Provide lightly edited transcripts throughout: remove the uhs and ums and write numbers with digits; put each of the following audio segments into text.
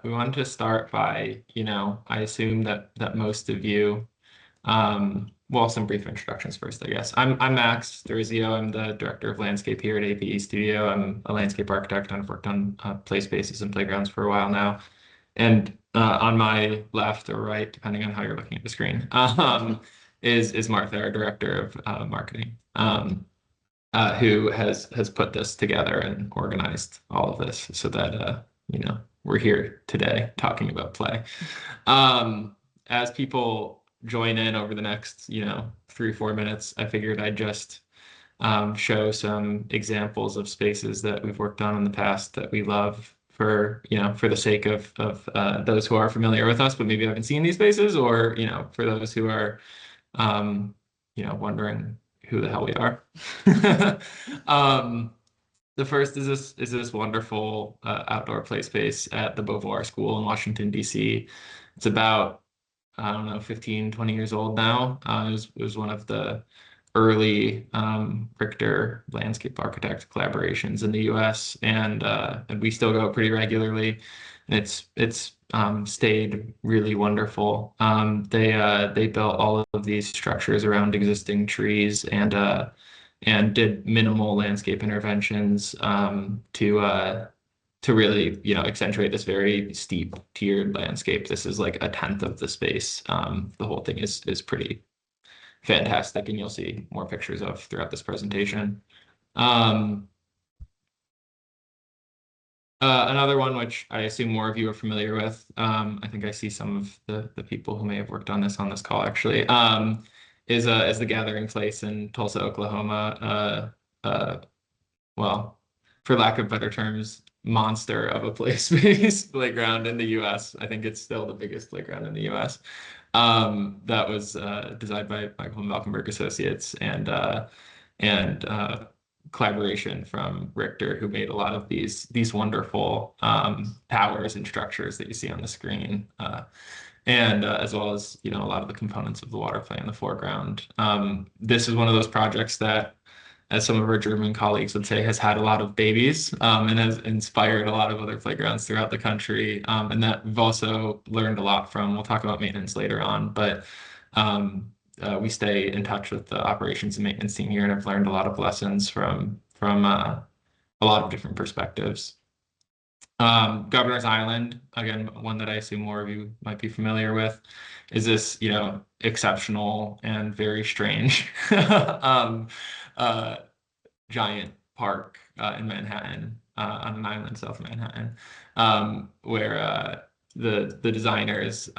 We wanted to start by, I assume that most of you, well, some brief introductions first, I guess. I'm Max Durizio. I'm the director of landscape here at APE Studio. I'm a landscape architect and I've worked on play spaces and playgrounds for a while now. And on my left or right, depending on how you're looking at the screen, is Martha, our director of marketing, who has put this together and organized all of this so that we're here today talking about play. As people join in over the next 3 or 4 minutes, I figured I'd just show some examples of spaces that we've worked on in the past that we love for the sake of those who are familiar with us but maybe haven't seen these spaces, or for those who are wondering who the hell we are. The first is this wonderful outdoor play space at the Beauvoir School in Washington, D.C. It's about, I don't know, 15, 20 years old now. It was one of the early Richter landscape architect collaborations in the U.S. and we still go pretty regularly. And it's stayed really wonderful. They built all of these structures around existing trees and did minimal landscape interventions to really accentuate this very steep tiered landscape. This is like a tenth of the space. The whole thing is pretty fantastic, and you'll see more pictures of throughout this presentation. Another one, which I assume more of you are familiar with, I think I see some of the people who may have worked on this call actually, is the Gathering Place in Tulsa, Oklahoma. Well, for lack of better terms, monster of a play space playground in the U.S. I think it's still the biggest playground in the U.S. That was designed by Michael and Malcolmberg Associates and collaboration from Richter, who made a lot of these wonderful towers and structures that you see on the screen, and as well as a lot of the components of the water play in the foreground. This is one of those projects that, as some of our German colleagues would say, has had a lot of babies and has inspired a lot of other playgrounds throughout the country, and that we've also learned a lot from. We'll talk about maintenance later on, but we stay in touch with the operations and maintenance team here, and I've learned a lot of lessons from a lot of different perspectives. Governor's Island, again, one that I assume more of you might be familiar with, is this exceptional and very strange giant park in Manhattan, on an island south of Manhattan, where the designers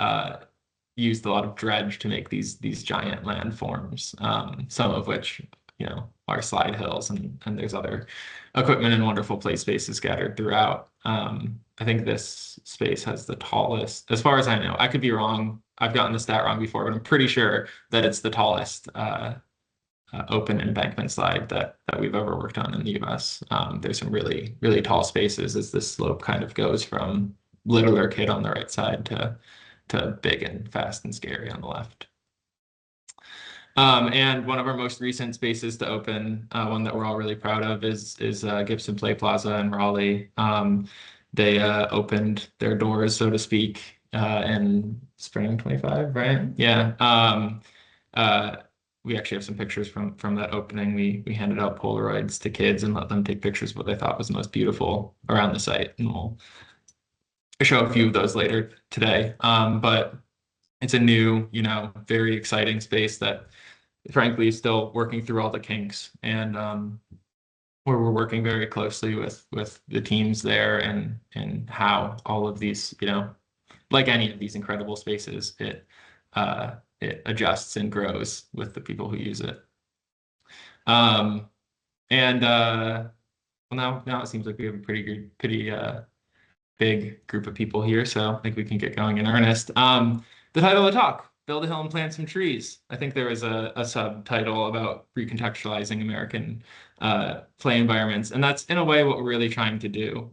used a lot of dredge to make these giant landforms, some of which are slide hills, and there's other equipment and wonderful play spaces scattered throughout. I think this space has the tallest, as far as I know. I could be wrong. I've gotten the stat wrong before, but I'm pretty sure that it's the tallest open embankment slide that we've ever worked on in the US. There's some really, really tall spaces as this slope kind of goes from littler kid on the right side to big and fast and scary on the left. And one of our most recent spaces to open, one that we're all really proud of, is Gibson Play Plaza in Raleigh. They opened their doors, so to speak, in spring 25, right? Yeah. We actually have some pictures from that opening. We handed out Polaroids to kids and let them take pictures of what they thought was most beautiful around the site, and we'll show a few of those later today. But it's a new, very exciting space that, frankly, is still working through all the kinks, and where we're working very closely with the teams there, and how all of these, like any of these incredible spaces, it adjusts and grows with the people who use it. Well, now it seems like we have a pretty big group of people here, so I think we can get going in earnest. The title of the talk: Build a Hill and Plant Some Trees. I think there was a subtitle about recontextualizing American play environments, and that's in a way what we're really trying to do.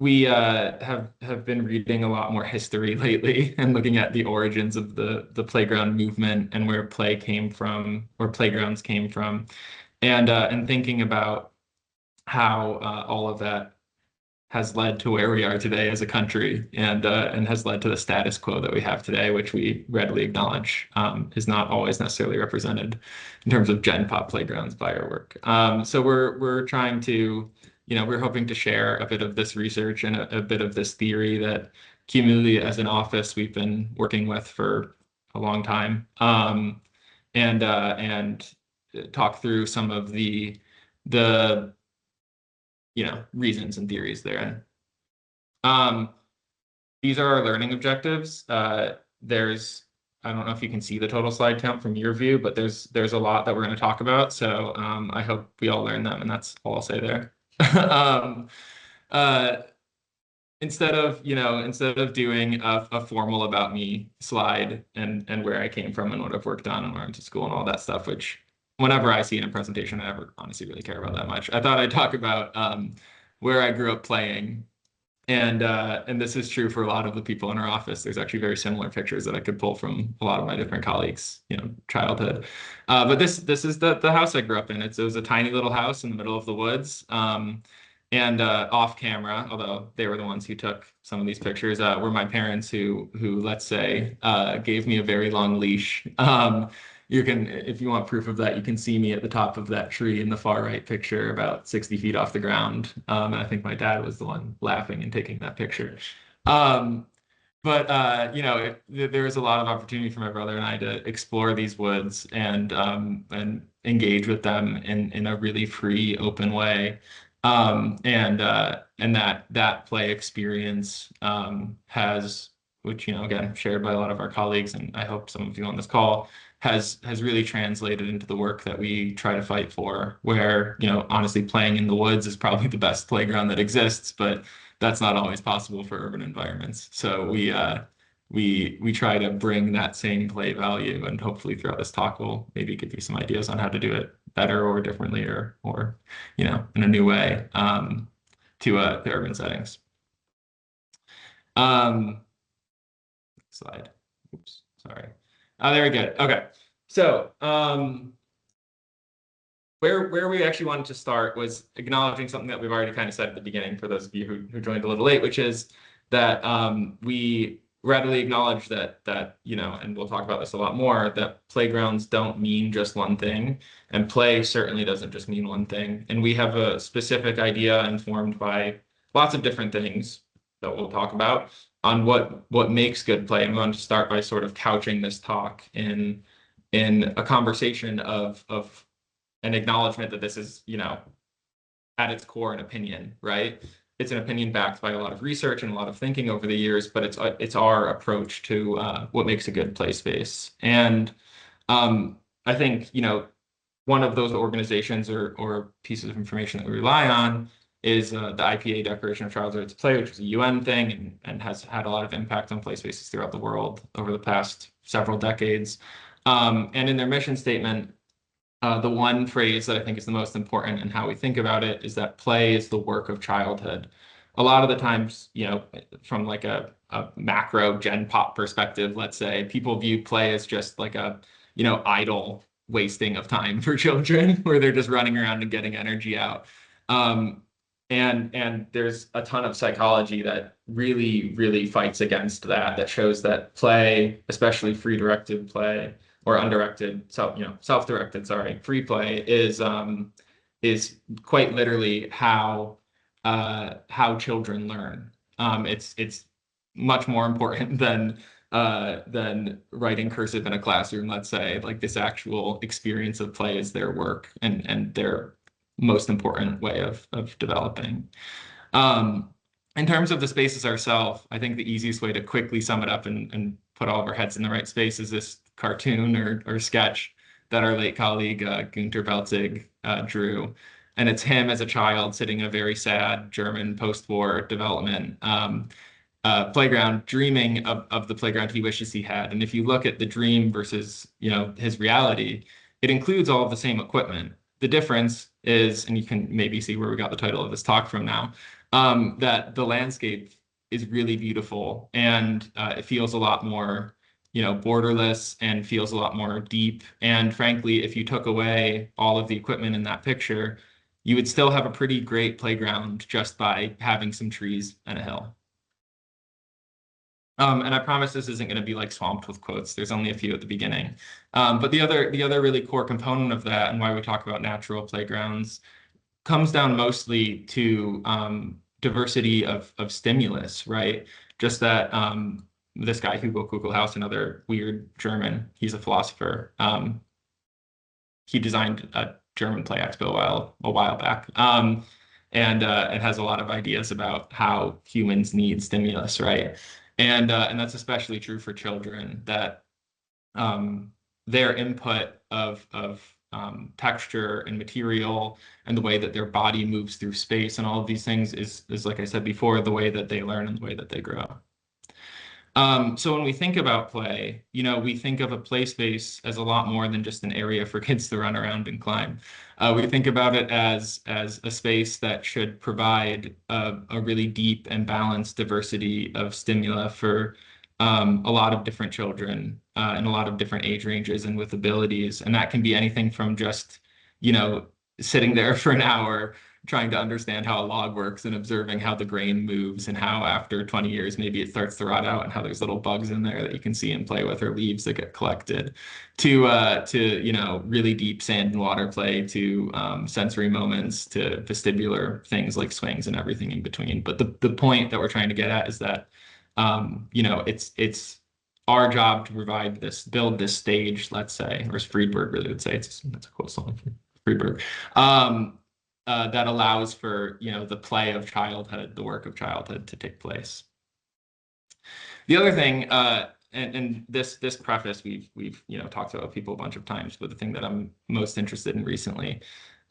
We have been reading a lot more history lately and looking at the origins of the playground movement and where play came from, or playgrounds came from, and thinking about how all of that has led to where we are today as a country, and has led to the status quo that we have today, which we readily acknowledge is not always necessarily represented in terms of Gen Pop playgrounds by our work. So we're trying to, we're hoping to share a bit of this research and a bit of this theory that cumulatively as an office we've been working with for a long time, and talk through some of the reasons and theories therein. These are our learning objectives. I don't know if you can see the total slide count from your view, but there's a lot that we're going to talk about. So I hope we all learn them, and that's all I'll say there. uh, instead of doing a formal about me slide and where I came from and what I've worked on and where I went to school and all that stuff, which whenever I see in a presentation, I never honestly really care about that much. I thought I'd talk about where I grew up playing. And this is true for a lot of the people in our office. There's actually very similar pictures that I could pull from a lot of my different colleagues, childhood. But this is the house I grew up in. It was a tiny little house in the middle of the woods. And off camera, although they were the ones who took some of these pictures, were my parents who let's say, gave me a very long leash. If you want proof of that, you can see me at the top of that tree in the far right picture, about 60 feet off the ground. And I think my dad was the one laughing and taking that picture. But there was a lot of opportunity for my brother and I to explore these woods and engage with them in a really free, open way. And that play experience has, which again shared by a lot of our colleagues, and I hope some of you on this call, has really translated into the work that we try to fight for, where honestly playing in the woods is probably the best playground that exists, but that's not always possible for urban environments. So we try to bring that same play value, and hopefully throughout this talk we'll maybe give you some ideas on how to do it better or differently or in a new way to urban settings. Slide. Oops, sorry. There we go. Okay. So where we actually wanted to start was acknowledging something that we've already kind of said at the beginning for those of you who joined a little late, which is that we readily acknowledge that and we'll talk about this a lot more, that playgrounds don't mean just one thing, and play certainly doesn't just mean one thing. And we have a specific idea informed by lots of different things that we'll talk about on what makes good play. And we want to start by sort of couching this talk in a conversation of an acknowledgement that this is, at its core, an opinion, right? It's an opinion backed by a lot of research and a lot of thinking over the years, but it's our approach to what makes a good play space. And I think, one of those organizations or pieces of information that we rely on is the IPA Declaration of Child's Right to Play, which is a UN thing and has had a lot of impact on play spaces throughout the world over the past several decades. And in their mission statement, the one phrase that I think is the most important in how we think about it is that play is the work of childhood. A lot of the times, from like a macro Gen Pop perspective, let's say, people view play as just like a, idle wasting of time for children where they're just running around and getting energy out. And there's a ton of psychology that really, really fights against that, that shows that play, especially free-directed play, or undirected, self-directed, free play is quite literally how children learn. It's much more important than writing cursive in a classroom, let's say. Like, this actual experience of play is their work and their most important way of developing. In terms of the spaces ourselves, I think the easiest way to quickly sum it up and put all of our heads in the right space is this cartoon or sketch that our late colleague Günter Belzig drew. And it's him as a child sitting in a very sad German post-war development playground, dreaming of the playground he wishes he had. And if you look at the dream versus his reality, it includes all of the same equipment. The difference is, and you can maybe see where we got the title of this talk from now, that the landscape is really beautiful, and it feels a lot more, borderless, and feels a lot more deep. And frankly, if you took away all of the equipment in that picture, you would still have a pretty great playground just by having some trees and a hill. And I promise this isn't going to be like swamped with quotes. There's only a few at the beginning. But the other really core component of that, and why we talk about natural playgrounds, comes down mostly to diversity of stimulus, right? Just that this guy, Hugo Kugelhaus, another weird German, he's a philosopher. He designed a German play expo a while back. And it has a lot of ideas about how humans need stimulus, right? And that's especially true for children, that their input of texture and material and the way that their body moves through space and all of these things is like I said before, the way that they learn and the way that they grow. So when we think about play, we think of a play space as a lot more than just an area for kids to run around and climb. We think about it as a space that should provide a really deep and balanced diversity of stimuli for a lot of different children in a lot of different age ranges and with abilities. And that can be anything from just, sitting there for an hour trying to understand how a log works and observing how the grain moves and how after 20 years maybe it starts to rot out and how there's little bugs in there that you can see and play with, or leaves that get collected, to really deep sand and water play, to sensory moments, to vestibular things like swings and everything in between. But the point that we're trying to get at is that it's our job to build this stage, let's say, or as Friedberg really would say, that's a cool song from Friedberg, that allows for, the play of childhood, the work of childhood to take place. The other thing, and this preface we've talked about people a bunch of times, but the thing that I'm most interested in recently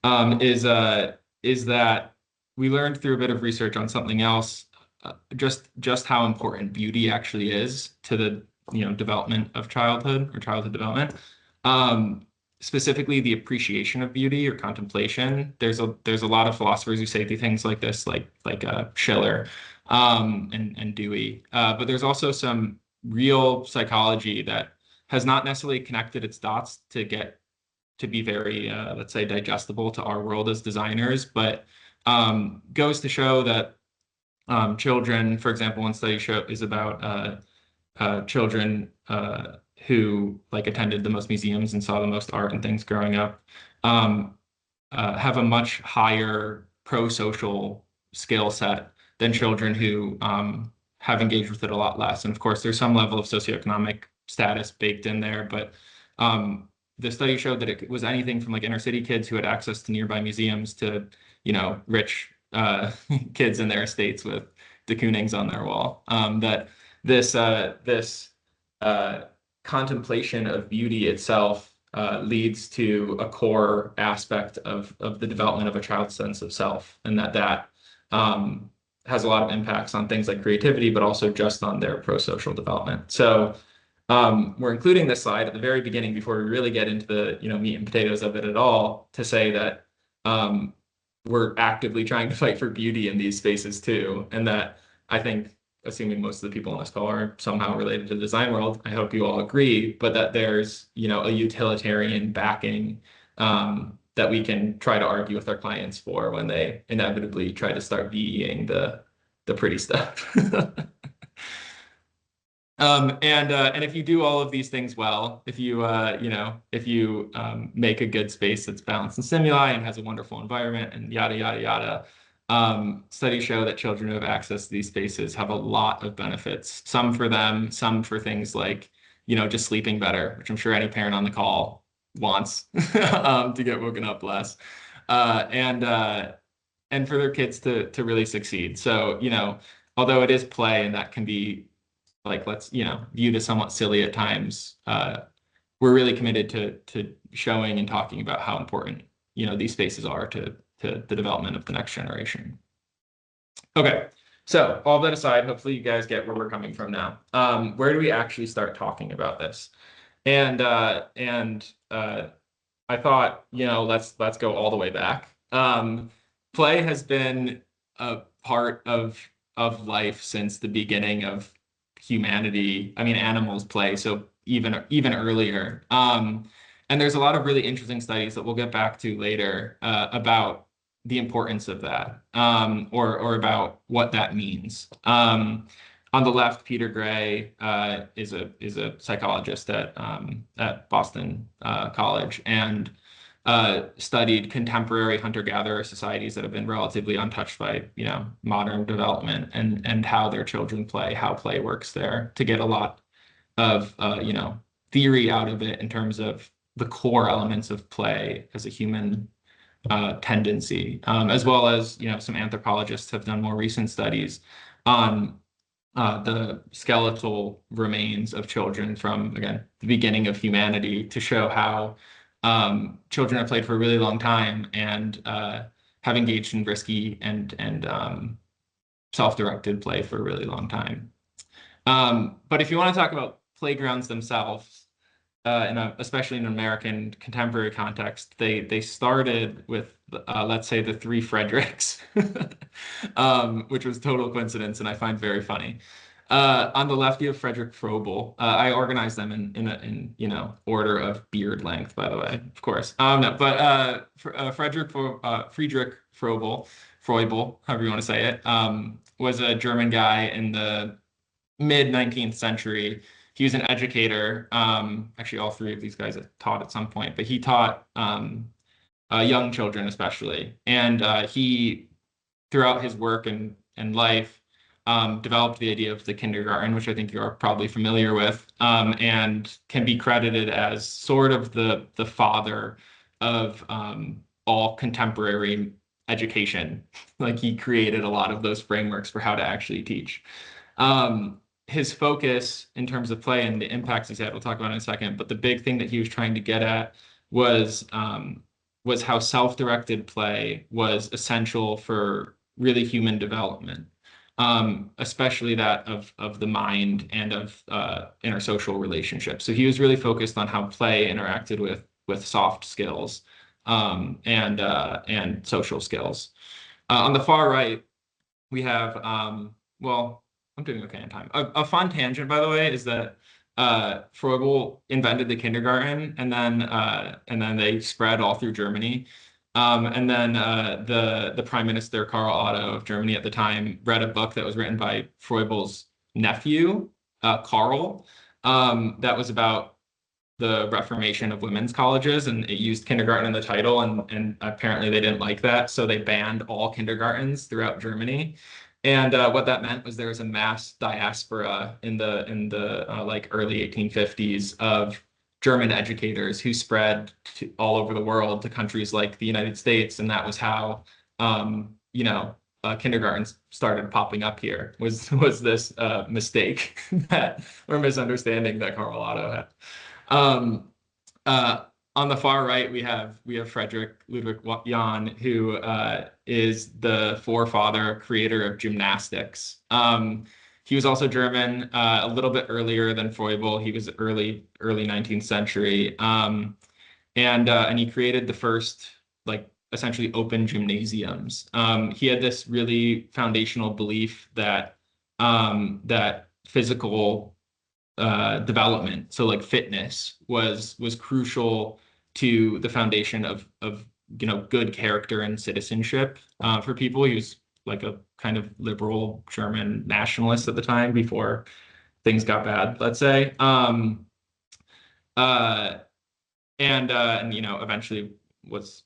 is that we learned through a bit of research on something else, just how important beauty actually is to the development of childhood or childhood development. Specifically the appreciation of beauty or contemplation. There's a lot of philosophers who say things like this, like Schiller and Dewey. But there's also some real psychology that has not necessarily connected its dots to get to be very, let's say, digestible to our world as designers, but goes to show that children, for example, one study is about children who attended the most museums and saw the most art and things growing up, have a much higher pro-social skill set than children who have engaged with it a lot less. And of course, there's some level of socioeconomic status baked in there, but the study showed that it was anything from inner city kids who had access to nearby museums to, rich kids in their estates with de Koonings on their wall. That this contemplation of beauty itself leads to a core aspect of the development of a child's sense of self, and that has a lot of impacts on things like creativity, but also just on their pro-social development. So we're including this slide at the very beginning before we really get into the meat and potatoes of it at all, to say that we're actively trying to fight for beauty in these spaces too, and that I think, assuming most of the people on this call are somehow related to the design world, I hope you all agree, but that there's, a utilitarian backing that we can try to argue with our clients for when they inevitably try to start VEing the pretty stuff. And if you do all of these things well, if you make a good space that's balanced in stimuli and has a wonderful environment and yada, yada, yada, studies show that children who have access to these spaces have a lot of benefits, some for them, some for things like, just sleeping better, which I'm sure any parent on the call wants to get woken up less, and for their kids to really succeed. So, although it is play and that can be let's, viewed as somewhat silly at times, we're really committed to showing and talking about how important, these spaces are to the development of the next generation. Okay, so all that aside, hopefully you guys get where we're coming from now. Where do we actually start talking about this? And I thought, let's go all the way back. Play has been a part of life since the beginning of humanity. I mean, animals play, so even earlier. And there's a lot of really interesting studies that we'll get back to later about the importance of that, or about what that means. On the left, Peter Gray is a psychologist at Boston College, and studied contemporary hunter-gatherer societies that have been relatively untouched by, modern development, and how their children play, how play works there, to get a lot of theory out of it in terms of the core elements of play as a human tendency, as well as some anthropologists have done more recent studies on the skeletal remains of children from, again, the beginning of humanity, to show how children have played for a really long time and have engaged in risky and self-directed play for a really long time. But if you want to talk about playgrounds themselves, especially in an American contemporary context, they started with, let's say, the three Fredericks, which was total coincidence, and I find very funny. On the left, you have Frederick Froebel. I organized them in order of beard length, by the way, of course. No, but Friedrich Froebel, however you want to say it, was a German guy in the mid 19th century. He was an educator. Actually, all three of these guys have taught at some point, but he taught young children especially. And he, throughout his work and life, developed the idea of the kindergarten, which I think you're probably familiar with, and can be credited as sort of the father of all contemporary education. Like, he created a lot of those frameworks for how to actually teach. His focus in terms of play and the impacts he's had, we'll talk about in a second, but the big thing that he was trying to get at was how self-directed play was essential for really human development, especially that of the mind and of intersocial relationships. So he was really focused on how play interacted with soft skills and social skills. On the far right, we have, well, I'm doing okay in time. A fun tangent, by the way, is that Froebel invented the kindergarten, and then they spread all through Germany. And then the Prime Minister, Karl Otto of Germany at the time, read a book that was written by Froebel's nephew, Karl, that was about the reformation of women's colleges, and it used kindergarten in the title, and apparently they didn't like that, so they banned all kindergartens throughout Germany. And what that meant was there was a mass diaspora in the like early 1850s of German educators who spread all over the world to countries like the United States, and that was how kindergartens started popping up here. Was this mistake that, or misunderstanding that Karl Otto had. On the far right, we have Friedrich Ludwig Jahn, who is the forefather, creator of gymnastics. He was also German, a little bit earlier than Froebel. He was early 19th century, and he created the first, like, essentially open gymnasiums. He had this really foundational belief that physical development, so like fitness, was crucial to the foundation of good character and citizenship for people. He was like a kind of liberal German nationalist at the time, before things got bad, let's say. And eventually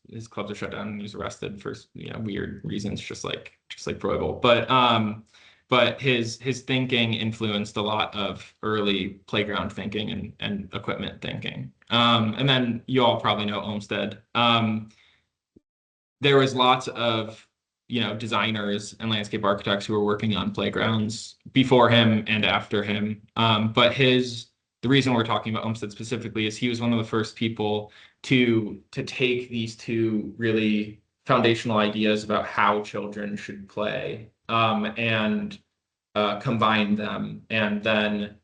his clubs are shut down and he was arrested for weird reasons, just like Froebel. But his thinking influenced a lot of early playground thinking and equipment thinking. And then you all probably know Olmsted. There was lots of designers and landscape architects who were working on playgrounds before him and after him. But the reason we're talking about Olmsted specifically is he was one of the first people to take these two really foundational ideas about how children should play, and combine them, and then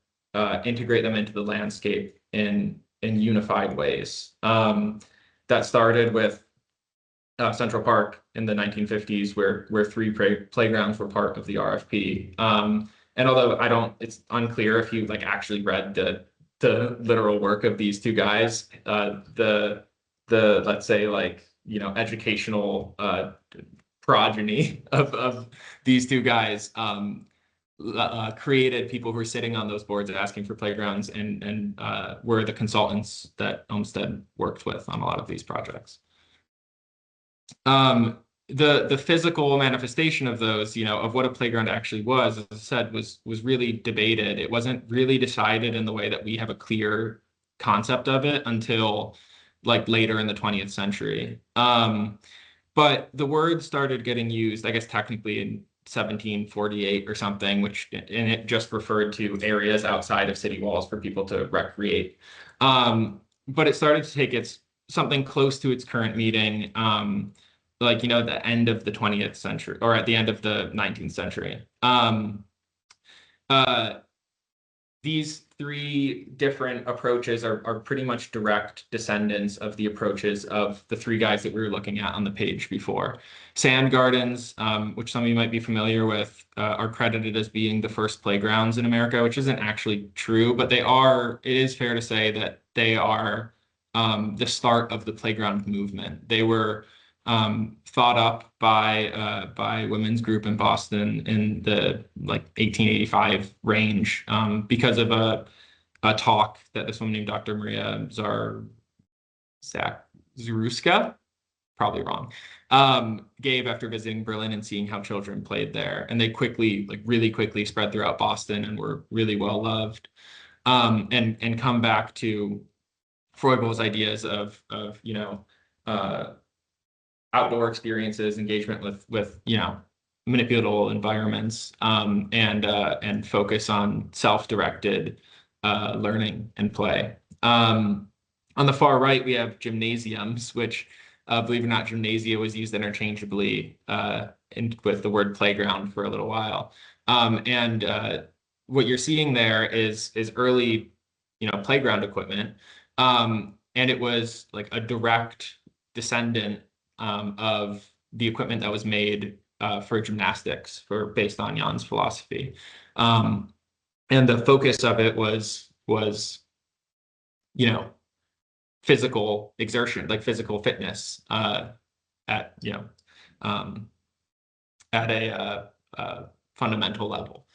integrate them into the landscape in unified ways. That started with Central Park in the 1950s, where three playgrounds were part of the RFP. And although it's unclear if you actually read the literal work of these two guys, the let's say educational progeny of these two guys created people who were sitting on those boards asking for playgrounds and were the consultants that Olmsted worked with on a lot of these projects. The physical manifestation of those, of what a playground actually was, as I said, was really debated. It wasn't really decided in the way that we have a clear concept of it until like later in the 20th century. But the word started getting used, I guess, technically in 1748 or something, and it just referred to areas outside of city walls for people to recreate. But it started to take something close to its current meaning, like, the end of the 20th century or at the end of the 19th century. These three different approaches are pretty much direct descendants of the approaches of the three guys that we were looking at on the page before. Sand gardens, which some of you might be familiar with, are credited as being the first playgrounds in America, which isn't actually true, but it is fair to say that they are the start of the playground movement. They were thought up by women's group in Boston in the like 1885 range because of a talk that this woman named Dr. Maria Zaruska, probably wrong, gave after visiting Berlin and seeing how children played there. And they really quickly spread throughout Boston and were really well loved. And come back to Froebel's ideas of outdoor experiences, engagement with manipulatable environments, and focus on self-directed learning and play. On the far right, we have gymnasiums, which, believe it or not, gymnasia was used interchangeably with the word playground for a little while. What you're seeing there is early, playground equipment, and it was like a direct descendant of the equipment that was made for gymnastics, based on Jan's philosophy. And the focus of it was physical exertion, like physical fitness at a fundamental level.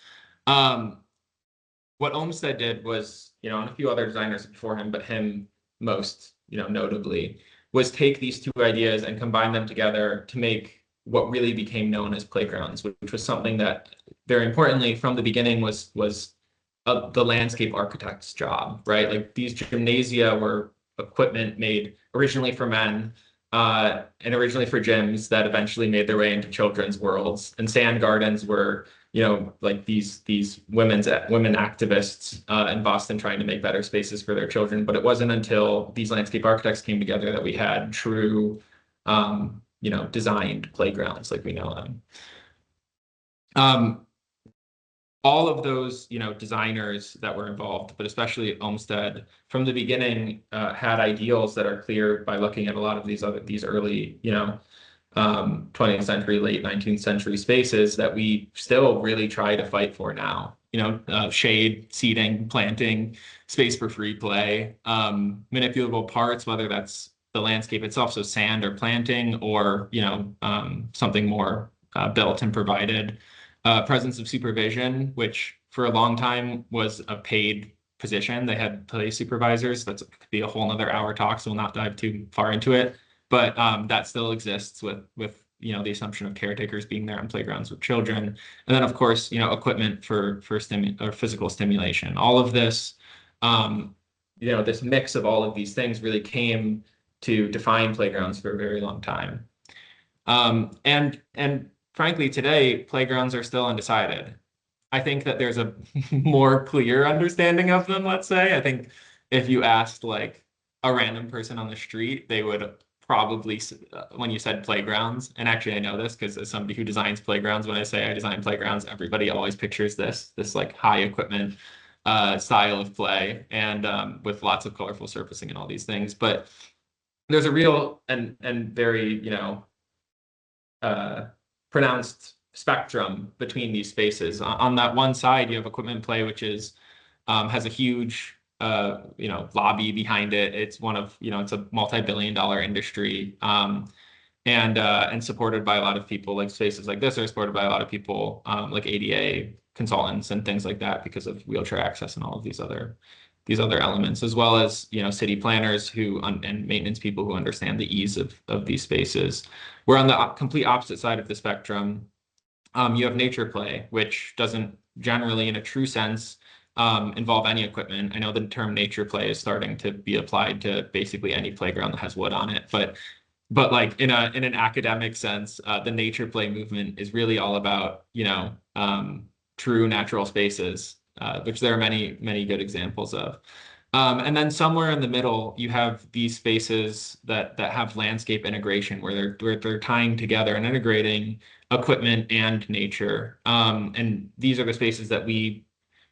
What Olmsted did was, and a few other designers before him, but him most, notably, was take these two ideas and combine them together to make what really became known as playgrounds, which was something that, very importantly, from the beginning was the landscape architect's job, right? Like, these gymnasia were equipment made originally for men and originally for gyms that eventually made their way into children's worlds. And sand gardens were, like these women activists in Boston trying to make better spaces for their children. But it wasn't until these landscape architects came together that we had true, designed playgrounds like we know them. All of those, designers that were involved, but especially Olmsted, from the beginning, had ideals that are clear by looking at a lot of these early, 20th century, late 19th century spaces that we still really try to fight for now. Shade, seating, planting, space for free play, manipulable parts, whether that's the landscape itself, so sand or planting, or something more built and provided. Presence of supervision, which for a long time was a paid position. They had play supervisors. That could be a whole nother hour talk, so we'll not dive too far into it. But that still exists with the assumption of caretakers being there on playgrounds with children. And then, of course, equipment for physical stimulation. All of this, this mix of all of these things really came to define playgrounds for a very long time. And frankly, today, playgrounds are still undecided. I think that there's a more clear understanding of them, let's say. I think if you asked like a random person on the street, they would probably, when you said playgrounds, and actually I know this because as somebody who designs playgrounds, when I say I design playgrounds, everybody always pictures this like high equipment style of play, and with lots of colorful surfacing and all these things. But there's a real and very, pronounced spectrum between these spaces. On that one side, you have equipment play, which has a huge lobby behind it. It's one of, it's a multi-billion-dollar industry. And and supported by a lot of people. Like spaces like this are supported by a lot of people, like ADA consultants and things like that, because of wheelchair access and all of these other elements, as well as, you know, city planners who and maintenance people who understand the ease of these spaces. We're on the complete opposite side of the spectrum. You have nature play, which doesn't generally, in a true sense, involve any equipment. I know the term nature play is starting to be applied to basically any playground that has wood on it, but like in an academic sense, the nature play movement is really all about, you know, true natural spaces, which there are many good examples of. And then somewhere in the middle, you have these spaces that have landscape integration, where they're tying together and integrating equipment and nature. And these are the spaces that we,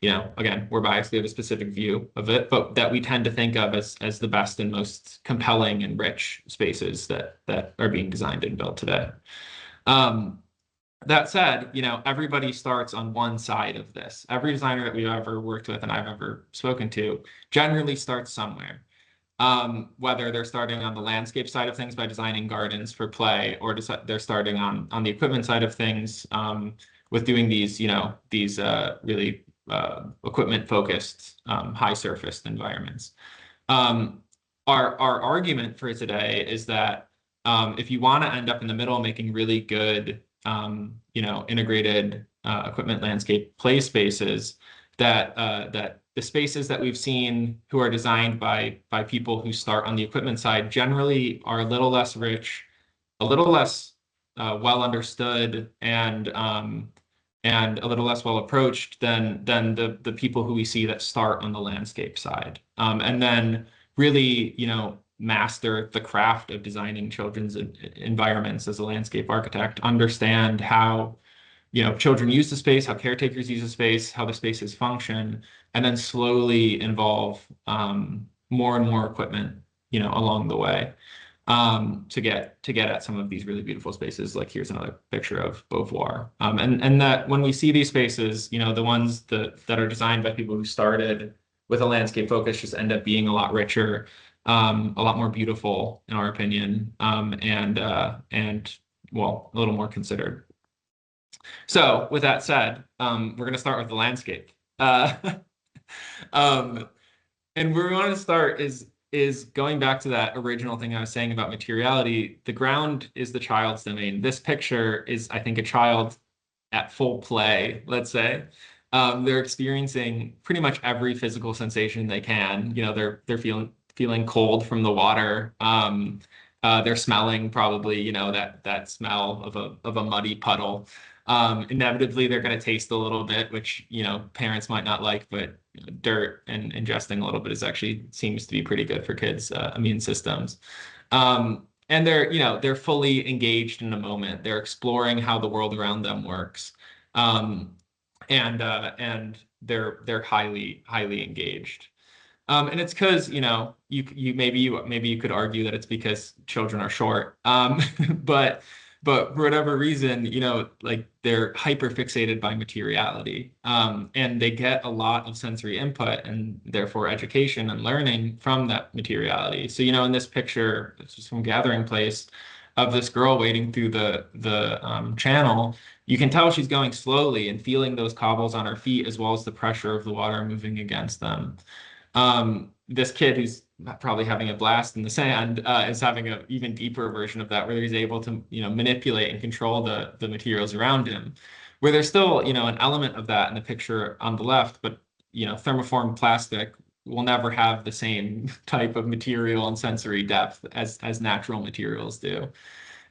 you know, again, we're biased, we have a specific view of it, but that we tend to think of as the best and most compelling and rich spaces that are being designed and built today. That said, you know, everybody starts on one side of this. Every designer that we've ever worked with and I've ever spoken to generally starts somewhere. Whether they're starting on the landscape side of things by designing gardens for play, or they're starting on the equipment side of things, with doing these, you know, these really equipment focused, high surfaced environments. Our argument for today is that if you want to end up in the middle making really good, you know, integrated equipment landscape play spaces, that the spaces that we've seen who are designed by people who start on the equipment side generally are a little less rich, a little less well understood, and a little less well approached than the people who we see that start on the landscape side, and then really, you know, master the craft of designing children's environments as a landscape architect, understand how, you know, children use the space, how caretakers use the space, how the spaces function, and then slowly involve more and more equipment, you know, along the way, to get at some of these really beautiful spaces. Like here's another picture of Beauvoir, and that when we see these spaces, you know, the ones that are designed by people who started with a landscape focus just end up being a lot richer, a lot more beautiful in our opinion, and well, a little more considered. So with that said, we're going to start with the landscape. Um, and where we want to start is going back to that original thing I was saying about materiality. The ground is the child's domain. This picture is, I think, a child at full play, let's say. They're experiencing pretty much every physical sensation they can. You know, they're feeling cold from the water. They're smelling probably, you know, that smell of a muddy puddle. Inevitably, they're going to taste a little bit, which, you know, parents might not like, but dirt and ingesting a little bit is actually seems to be pretty good for kids' immune systems. And they're, you know, they're fully engaged in the moment. They're exploring how the world around them works. And they're highly engaged. And it's because, you know, maybe you could argue that it's because children are short. But for whatever reason, you know, like they're hyper fixated by materiality, and they get a lot of sensory input and therefore education and learning from that materiality. So, you know, in this picture, this is from Gathering Place, of this girl wading through the channel. You can tell she's going slowly and feeling those cobbles on her feet, as well as the pressure of the water moving against them. This kid who's probably having a blast in the sand is having an even deeper version of that, where he's able to, you know, manipulate and control the materials around him. Where there's still, you know, an element of that in the picture on the left, but, you know, thermoformed plastic will never have the same type of material and sensory depth as natural materials do.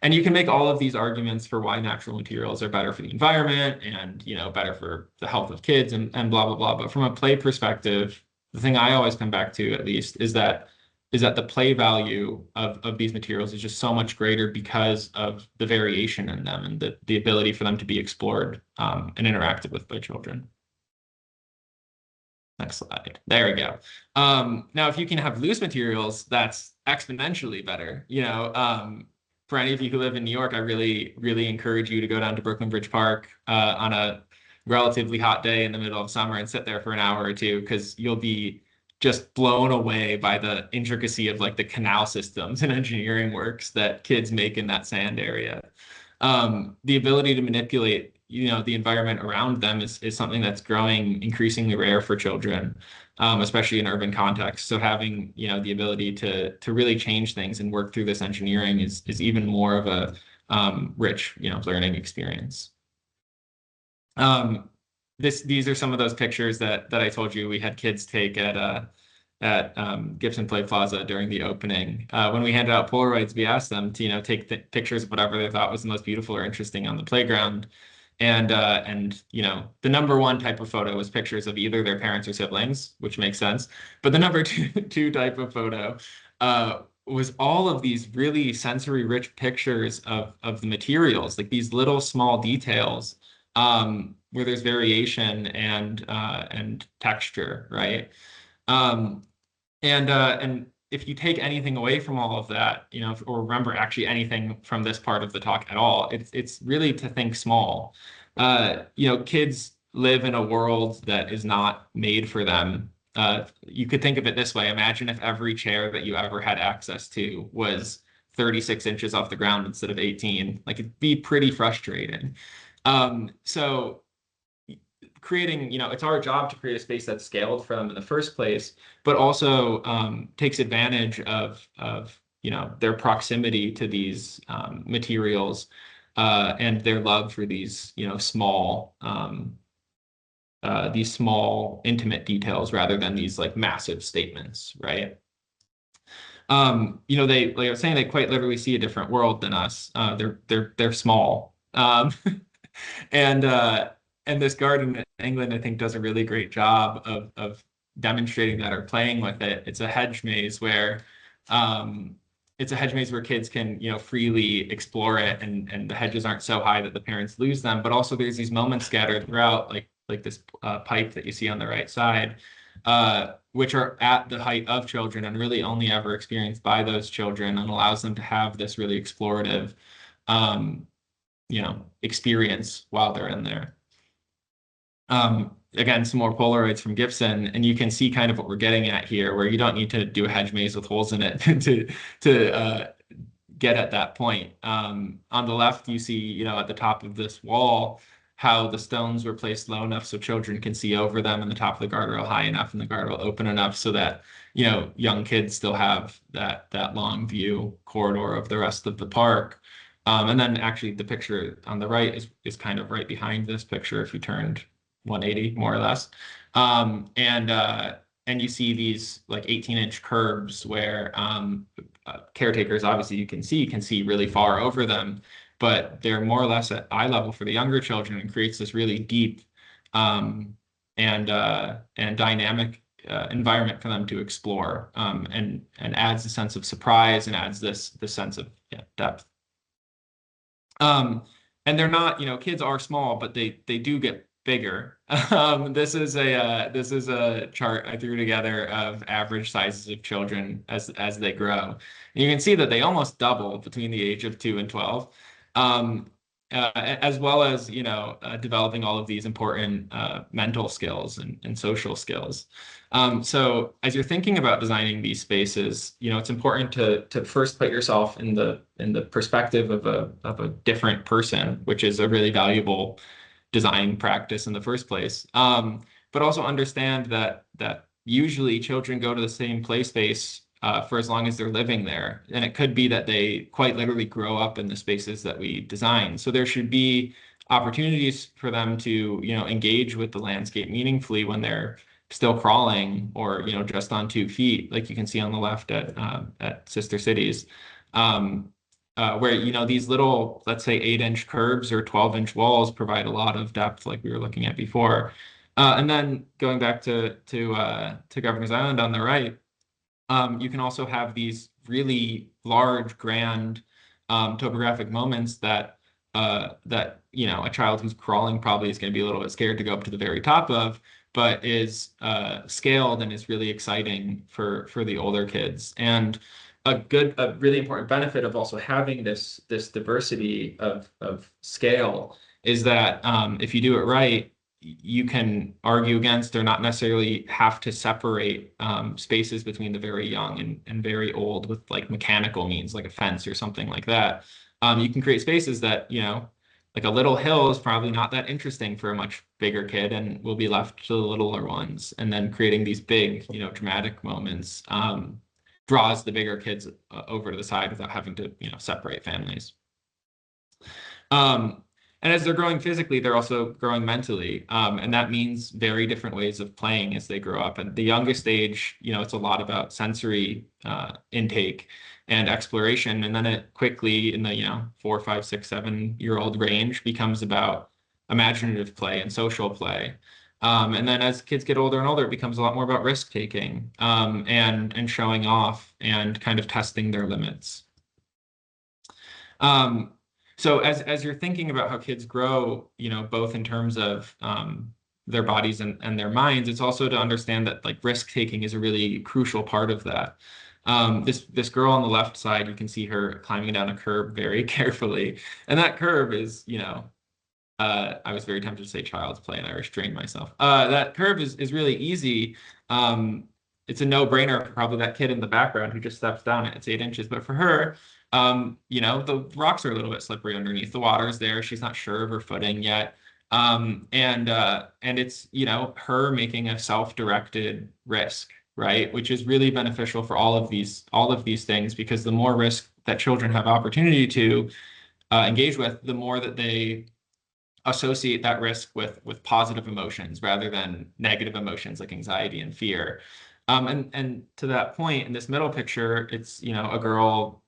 And you can make all of these arguments for why natural materials are better for the environment and, you know, better for the health of kids and blah, blah, blah. But from a play perspective, the thing I always come back to, at least, is that the play value of these materials is just so much greater because of the variation in them and the ability for them to be explored and interacted with by children. Next slide. There we go. Now, if you can have loose materials, that's exponentially better. You know, for any of you who live in New York, I really, really encourage you to go down to Brooklyn Bridge Park on a relatively hot day in the middle of summer and sit there for an hour or two, because you'll be just blown away by the intricacy of like the canal systems and engineering works that kids make in that sand area. The ability to manipulate, the environment around them is something that's growing increasingly rare for children, especially in urban contexts. So having, the ability to really change things and work through this engineering is even more of a rich, learning experience. These are some of those pictures that I told you we had kids take at Gibson Play Plaza during the opening. When we handed out Polaroids, we asked them to, take pictures of whatever they thought was the most beautiful or interesting on the playground. And the number one type of photo was pictures of either their parents or siblings, which makes sense. But the number two type of photo was all of these really sensory rich pictures of the materials, like these little small details where there's variation and texture, right? And if you take anything away from all of that, or remember actually anything from this part of the talk at all, it's really to think small. Kids live in a world that is not made for them. You could think of it this way. Imagine if every chair that you ever had access to was 36 inches off the ground instead of 18. Like, it'd be pretty frustrating. So creating, it's our job to create a space that's scaled for them in the first place, but also takes advantage of their proximity to these materials and their love for these, these small intimate details rather than these like massive statements, right? They, like I was saying, they quite literally see a different world than us. They're small. And this garden in England, I think, does a really great job of demonstrating that or playing with it. It's a hedge maze where kids can, freely explore it, and the hedges aren't so high that the parents lose them. But also there's these moments scattered throughout, like this pipe that you see on the right side, which are at the height of children and really only ever experienced by those children, and allows them to have this really explorative experience while they're in there. Again, some more Polaroids from Gibson, and you can see kind of what we're getting at here, where you don't need to do a hedge maze with holes in it to get at that point. On the left, you see, at the top of this wall, how the stones were placed low enough so children can see over them, and the top of the guardrail high enough and the guardrail open enough so that, young kids still have that long view corridor of the rest of the park. And then actually the picture on the right is kind of right behind this picture if you turned 180 more or less. And you see these like 18-inch curbs where caretakers, obviously you can see really far over them, but they're more or less at eye level for the younger children, and creates this really deep and dynamic environment for them to explore, and adds a sense of surprise and adds this sense of depth. And they're not, kids are small, but they do get bigger. This is a chart I threw together of average sizes of children as they grow. And you can see that they almost double between the age of 2 and 12. As well as, developing all of these important mental skills and social skills. So as you're thinking about designing these spaces, it's important to first put yourself in the perspective of a different person, which is a really valuable design practice in the first place. But also understand that usually children go to the same play space for as long as they're living there. And it could be that they quite literally grow up in the spaces that we design. So there should be opportunities for them to, engage with the landscape meaningfully when they're still crawling or, just on 2 feet, like you can see on the left at Sister Cities, where, these little, let's say 8-inch curbs or 12-inch walls provide a lot of depth, like we were looking at before. And then going back to Governor's Island on the right, you can also have these really large, grand topographic moments that a child who's crawling probably is going to be a little bit scared to go up to the very top of, but is scaled and is really exciting for the older kids. And a really important benefit of also having this diversity of scale is that if you do it right, you can argue against or not necessarily have to separate spaces between the very young and very old with like mechanical means, like a fence or something like that. You can create spaces that, like a little hill is probably not that interesting for a much bigger kid and will be left to the littler ones. And then creating these big, dramatic moments draws the bigger kids over to the side without having to, separate families. And as they're growing physically, they're also growing mentally. And that means very different ways of playing as they grow up. And the youngest age, it's a lot about sensory intake and exploration. And then it quickly in the, 4, 5, 6, 7-year-old range becomes about imaginative play and social play. And then as kids get older and older, it becomes a lot more about risk taking and showing off and kind of testing their limits. So as you're thinking about how kids grow, both in terms of their bodies and their minds, it's also to understand that like risk taking is a really crucial part of that. This girl on the left side, you can see her climbing down a curb very carefully, and that curb is, I was very tempted to say child's play, and I restrained myself. That curve is really easy. It's a no-brainer for probably that kid in the background who just steps down it. It's 8 inches, but for her, the rocks are a little bit slippery underneath. The water's there. She's not sure of her footing yet. And it's, her making a self-directed risk, right? Which is really beneficial for all of these things, because the more risk that children have opportunity to engage with, the more that they associate that risk with positive emotions rather than negative emotions like anxiety and fear. And to that point, in this middle picture, it's, a girl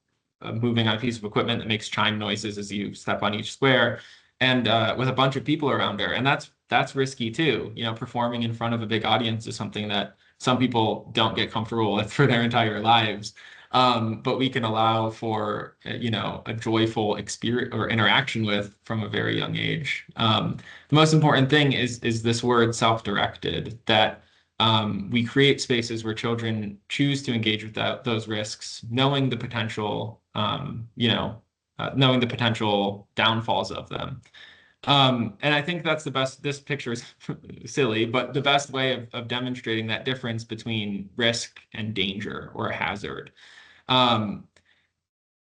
moving on a piece of equipment that makes chime noises as you step on each square, and with a bunch of people around her. And that's risky too. Performing in front of a big audience is something that some people don't get comfortable with for their entire lives. But we can allow for, a joyful experience or interaction with from a very young age. The most important thing is this word self-directed, that we create spaces where children choose to engage with those risks, knowing the potential, knowing the potential downfalls of them. And I think that's the best. This picture is silly, but the best way of demonstrating that difference between risk and danger or a hazard.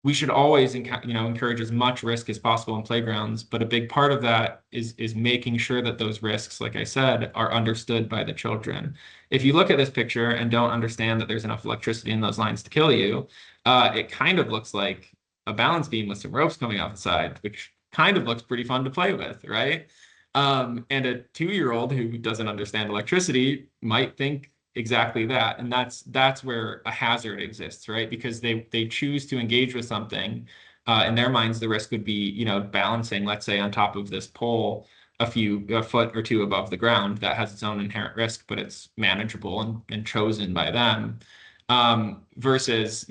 We should always, encourage as much risk as possible in playgrounds, but a big part of that is making sure that those risks, like I said, are understood by the children. If you look at this picture and don't understand that there's enough electricity in those lines to kill you, it kind of looks like a balance beam with some ropes coming off the side, which kind of looks pretty fun to play with, right? And a 2-year-old who doesn't understand electricity might think exactly that. And that's where a hazard exists, right? Because they choose to engage with something. In their minds, the risk would be, balancing, let's say, on top of this pole a foot or two above the ground. That has its own inherent risk, but it's manageable and chosen by them. Versus,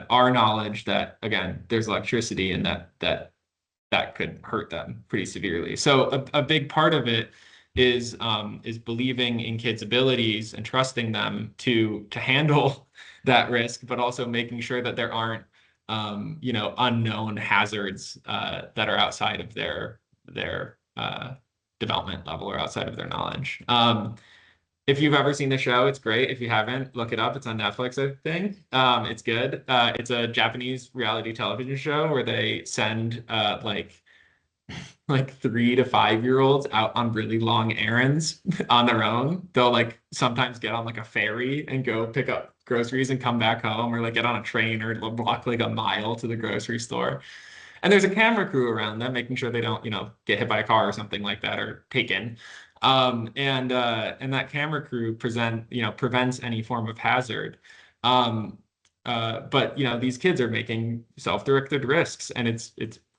our knowledge that, again, there's electricity and that could hurt them pretty severely. So a big part of it is believing in kids' abilities and trusting them to handle that risk, but also making sure that there aren't unknown hazards that are outside of their development level or outside of their knowledge. If you've ever seen the show, it's great. If you haven't, look it up. It's on Netflix, I think. It's good. It's a Japanese reality television show where they send like 3 to 5-year-olds out on really long errands on their own. They'll sometimes get on a ferry and go pick up groceries and come back home, or get on a train or walk a mile to the grocery store. And there's a camera crew around them making sure they don't, get hit by a car or something like that or taken. And that camera crew prevents any form of hazard. But these kids are making self-directed risks, and it's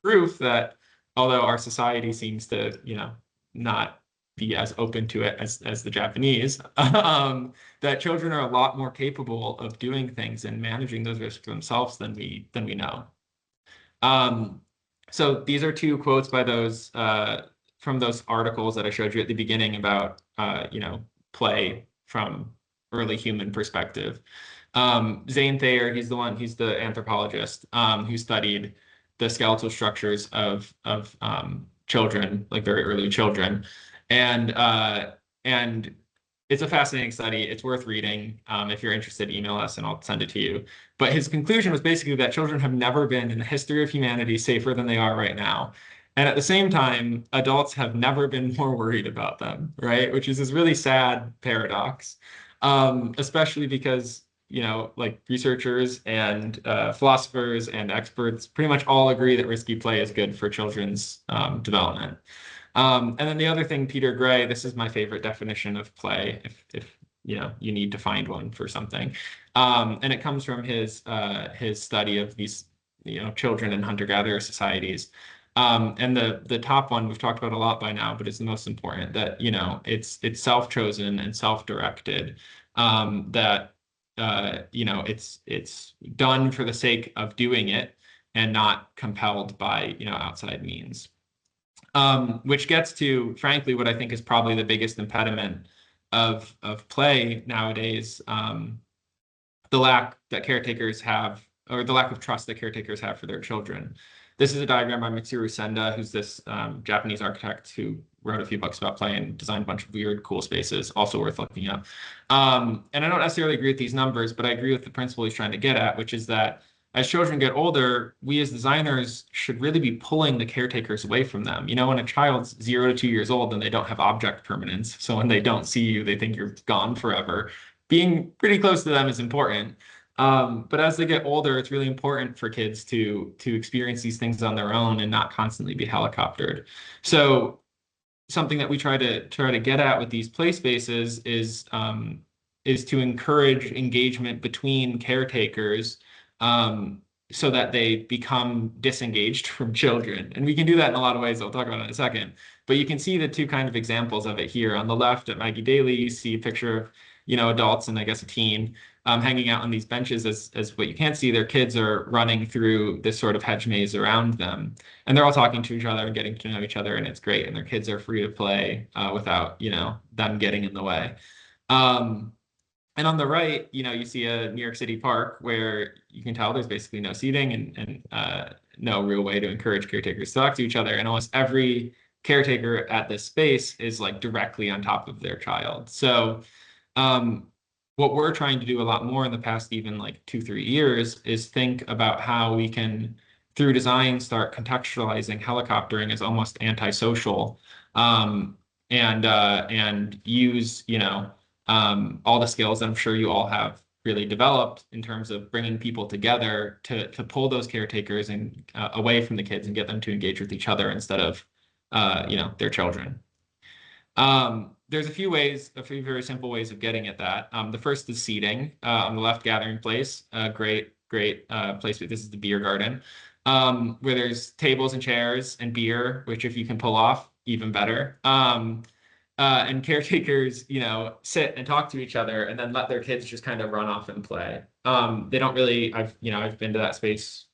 proof that although our society seems to, not be as open to it as the Japanese, that children are a lot more capable of doing things and managing those risks themselves than we know. So these are 2 quotes by those from those articles that I showed you at the beginning about play from early human perspective. Zane Thayer, he's the anthropologist who studied the skeletal structures of children, very early children. And it's a fascinating study. It's worth reading. If you're interested, email us and I'll send it to you. But his conclusion was basically that children have never been in the history of humanity safer than they are right now. And at the same time, adults have never been more worried about them, right? Which is this really sad paradox, especially because, like researchers and philosophers and experts pretty much all agree that risky play is good for children's development. And then the other thing, Peter Gray, this is my favorite definition of play, if you need to find one for something. And it comes from his study of these children in hunter-gatherer societies. And the top one we've talked about a lot by now, but it's the most important, that it's self-chosen and self-directed. That it's done for the sake of doing it and not compelled by outside means. Which gets to, frankly, what I think is probably the biggest impediment of play nowadays, the lack that caretakers have, or the lack of trust that caretakers have for their children. This is a diagram by Mitsuru Senda, who's this Japanese architect who wrote a few books about play and designed a bunch of weird, cool spaces, also worth looking up. And I don't necessarily agree with these numbers, but I agree with the principle he's trying to get at, which is that as children get older, we as designers should really be pulling the caretakers away from them. When a child's 0 to 2 years old, then they don't have object permanence. So when they don't see you, they think you're gone forever. Being pretty close to them is important. But as they get older, it's really important for kids to experience these things on their own and not constantly be helicoptered. So something that we try to get at with these play spaces is to encourage engagement between caretakers, so that they become disengaged from children. And we can do that in a lot of ways I'll talk about in a second. But you can see the two kind of examples of it here. On the left at Maggie Daly, you see a picture of adults and I guess a teen hanging out on these benches. As what you can't see, their kids are running through this sort of hedge maze around them. And they're all talking to each other and getting to know each other, and it's great. And their kids are free to play without them getting in the way. And on the right, you see a New York City park where you can tell there's basically no seating and no real way to encourage caretakers to talk to each other. And almost every caretaker at this space is like directly on top of their child. So what we're trying to do a lot more in the past, even like 2-3 years, is think about how we can, through design, start contextualizing helicoptering as almost antisocial, and use, all the skills that I'm sure you all have really developed in terms of bringing people together to pull those caretakers and away from the kids and get them to engage with each other instead of their children. There's a few very simple ways of getting at that. The first is seating. On the left, gathering place, great place. This is the beer garden, where there's tables and chairs and beer, which if you can pull off, even better. And caretakers, sit and talk to each other and then let their kids just kind of run off and play. They don't really, I've been to that space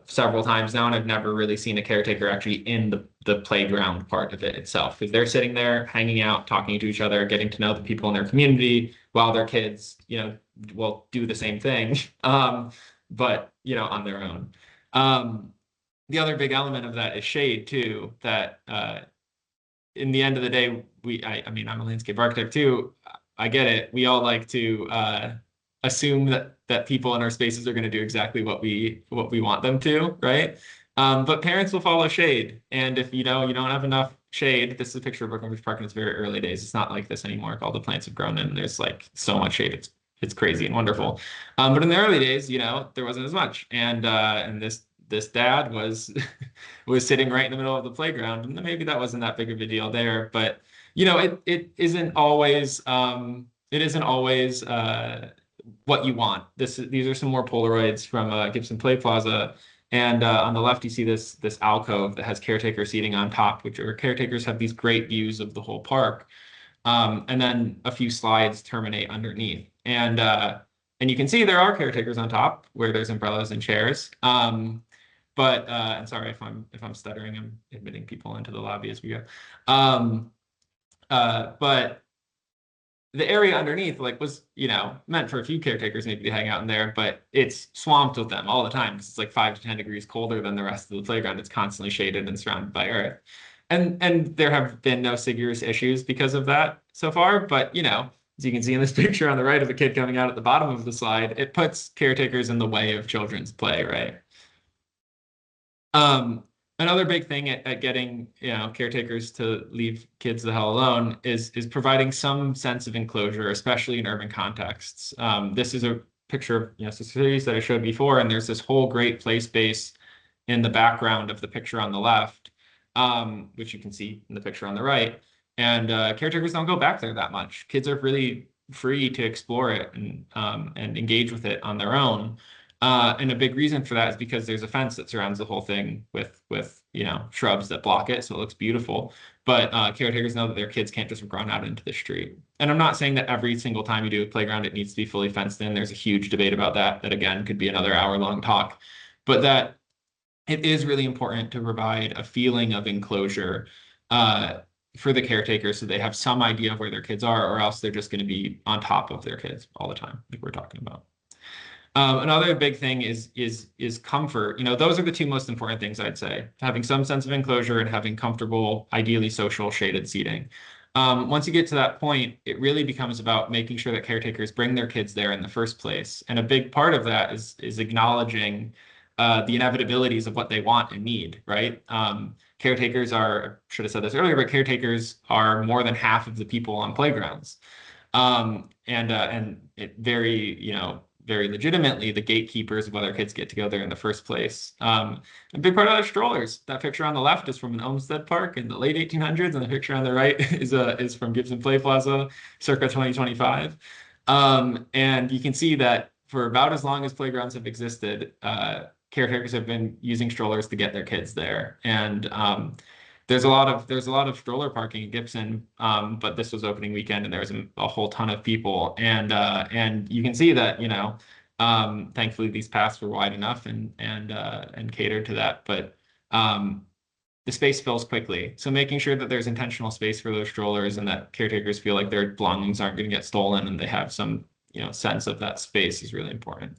several times now, and I've never really seen a caretaker actually in the playground part of it itself. Because they're sitting there, hanging out, talking to each other, getting to know the people in their community, while their kids, will do the same thing, but, on their own. The other big element of that is shade too, that in the end of the day, I'm a landscape architect too. I get it. We all like to assume that people in our spaces are going to do exactly what we want them to, right? But parents will follow shade, and if you don't have enough shade, this is a picture of Brooklyn Park in its very early days. It's not like this anymore. All the plants have grown and there's like so much shade. It's crazy and wonderful. But in the early days, there wasn't as much, and this dad was sitting right in the middle of the playground, and maybe that wasn't that big of a deal there, but it isn't always what you want. These are some more Polaroids from Gibson Play Plaza, and on the left you see this alcove that has caretaker seating on top, which are caretakers have these great views of the whole park, and then a few slides terminate underneath, and you can see there are caretakers on top where there's umbrellas and chairs. But and sorry if I'm stuttering, I'm admitting people into the lobby as we go. But the area underneath was meant for a few caretakers maybe to hang out in there, but it's swamped with them all the time because it's like 5 to 10 degrees colder than the rest of the playground. It's constantly shaded and surrounded by earth. And there have been no serious issues because of that so far. But, as you can see in this picture on the right of a kid coming out at the bottom of the slide, it puts caretakers in the way of children's play, right? Um, Another big thing at getting, caretakers to leave kids the hell alone is providing some sense of enclosure, especially in urban contexts. This is a picture of, cities that I showed before, and there's this whole great play space in the background of the picture on the left, which you can see in the picture on the right. And caretakers don't go back there that much. Kids are really free to explore it and engage with it on their own. And a big reason for that is because there's a fence that surrounds the whole thing with shrubs that block it, so it looks beautiful. But caretakers know that their kids can't just run out into the street. And I'm not saying that every single time you do a playground, it needs to be fully fenced in. There's a huge debate about that. That again could be another hour-long talk. But that it is really important to provide a feeling of enclosure for the caretakers so they have some idea of where their kids are, or else they're just going to be on top of their kids all the time, like we're talking about. Another big thing is comfort. Those are the two most important things I'd say. Having some sense of enclosure and having comfortable, ideally social shaded seating. Once you get to that point, it really becomes about making sure that caretakers bring their kids there in the first place. And a big part of that is acknowledging the inevitabilities of what they want and need, right? Caretakers are, I should have said this earlier, but caretakers are more than half of the people on playgrounds. And it very legitimately the gatekeepers of whether kids get to go there in the first place. A big part of that is strollers. That picture on the left is from an Olmsted Park in the late 1800s, and the picture on the right is from Gibson Play Plaza, circa 2025. And you can see that for about as long as playgrounds have existed, caretakers have been using strollers to get their kids there. And there's a lot of stroller parking in Gibson, but this was opening weekend and there was a whole ton of people, and you can see that thankfully these paths were wide enough and catered to that, but the space fills quickly. So making sure that there's intentional space for those strollers and that caretakers feel like their belongings aren't going to get stolen and they have some sense of that space is really important.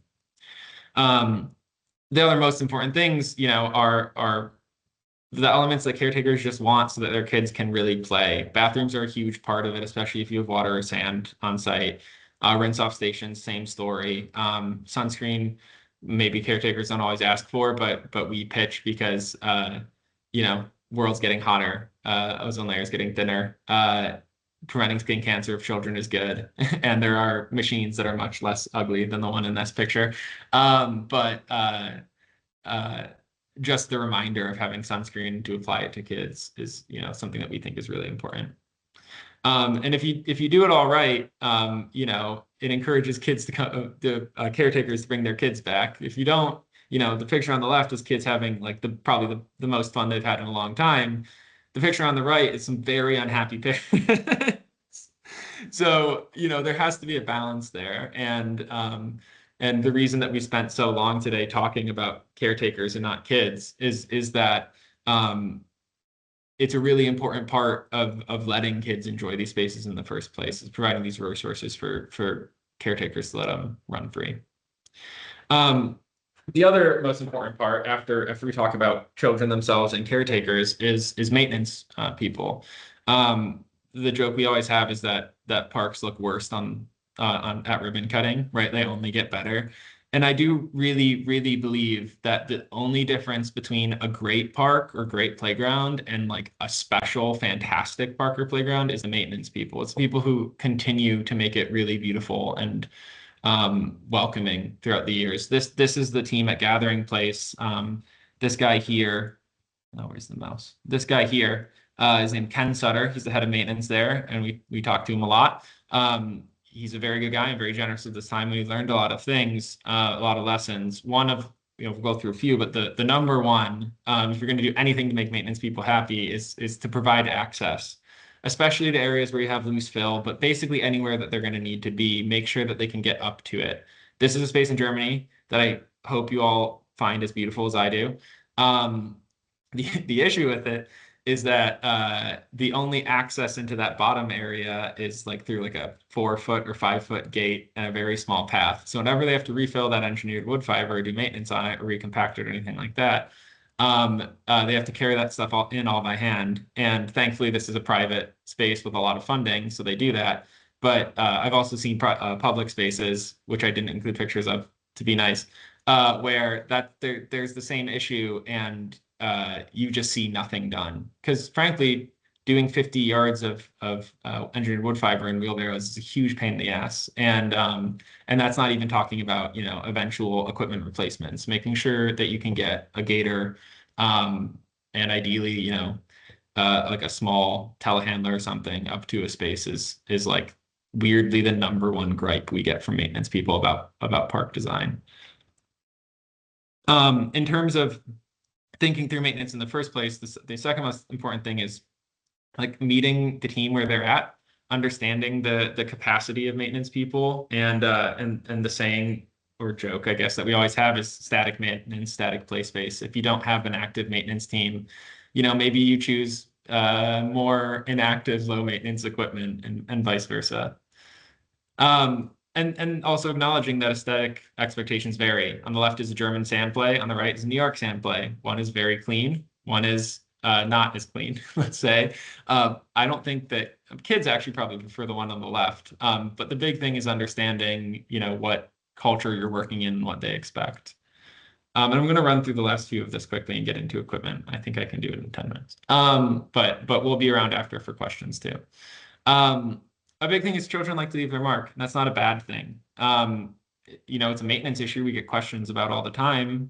The other most important things are the elements that caretakers just want so that their kids can really play. Bathrooms are a huge part of it, especially if you have water or sand on site. Rinse-off stations, same story. Sunscreen, maybe caretakers don't always ask for, but we pitch because world's getting hotter, ozone layer is getting thinner. Preventing skin cancer of children is good, and there are machines that are much less ugly than the one in this picture. But just the reminder of having sunscreen to apply it to kids is something that we think is really important. And if you do it all right, it encourages kids to come, the caretakers to bring their kids back. If you don't, the picture on the left is kids having like probably the most fun they've had in a long time. The picture on the right is some very unhappy parents. So, there has to be a balance there. And the reason that we spent so long today talking about caretakers and not kids is that it's a really important part of letting kids enjoy these spaces in the first place, is providing these resources for caretakers to let them run free. The other most important part after we talk about children themselves and caretakers is maintenance people. The joke we always have is that parks look worse at ribbon cutting, right? They only get better. And I do really, really believe that the only difference between a great park or great playground and like a special, fantastic park or playground is the maintenance people. It's people who continue to make it really beautiful and welcoming throughout the years. This is the team at Gathering Place. This guy here, oh, where's the mouse? This guy here is named Ken Sutter. He's the head of maintenance there, and we talk to him a lot. He's a very good guy and very generous at this time. We learned a lot of things, a lot of lessons. One of, we'll go through a few, but the number one, if you're going to do anything to make maintenance people happy, is to provide access, especially to areas where you have loose fill, but basically anywhere that they're going to need to be, make sure that they can get up to it. This is a space in Germany that I hope you all find as beautiful as I do. The issue with it is that the only access into that bottom area is like through like a 4-foot or 5-foot gate and a very small path. So whenever they have to refill that engineered wood fiber or do maintenance on it or recompact it or anything like that, They have to carry that stuff all by hand. And thankfully, this is a private space with a lot of funding, so they do that. But I've also seen public spaces, which I didn't include pictures of to be nice, where there's the same issue and you just see nothing done. Because frankly, doing 50 yards of engineered wood fiber in wheelbarrows is a huge pain in the ass. And that's not even talking about, eventual equipment replacements, making sure that you can get a gator, and ideally, like a small telehandler or something up to a space is like weirdly the number one gripe we get from maintenance people about park design. In terms of thinking through maintenance in the first place, the second most important thing is like meeting the team where they're at, understanding the capacity of maintenance people, and the saying or joke, I guess, that we always have is static maintenance, static play space. If you don't have an active maintenance team, maybe you choose more inactive, low maintenance equipment, and vice versa. And also acknowledging that aesthetic expectations vary. On the left is a German sand play. On the right is New York sand play. One is very clean. One is not as clean, let's say. I don't think that kids actually probably prefer the one on the left. But the big thing is understanding, what culture you're working in and what they expect. And I'm going to run through the last few of this quickly and get into equipment. I think I can do it in 10 minutes. But we'll be around after for questions too. A big thing is children like to leave their mark. And that's not a bad thing. It's a maintenance issue we get questions about all the time.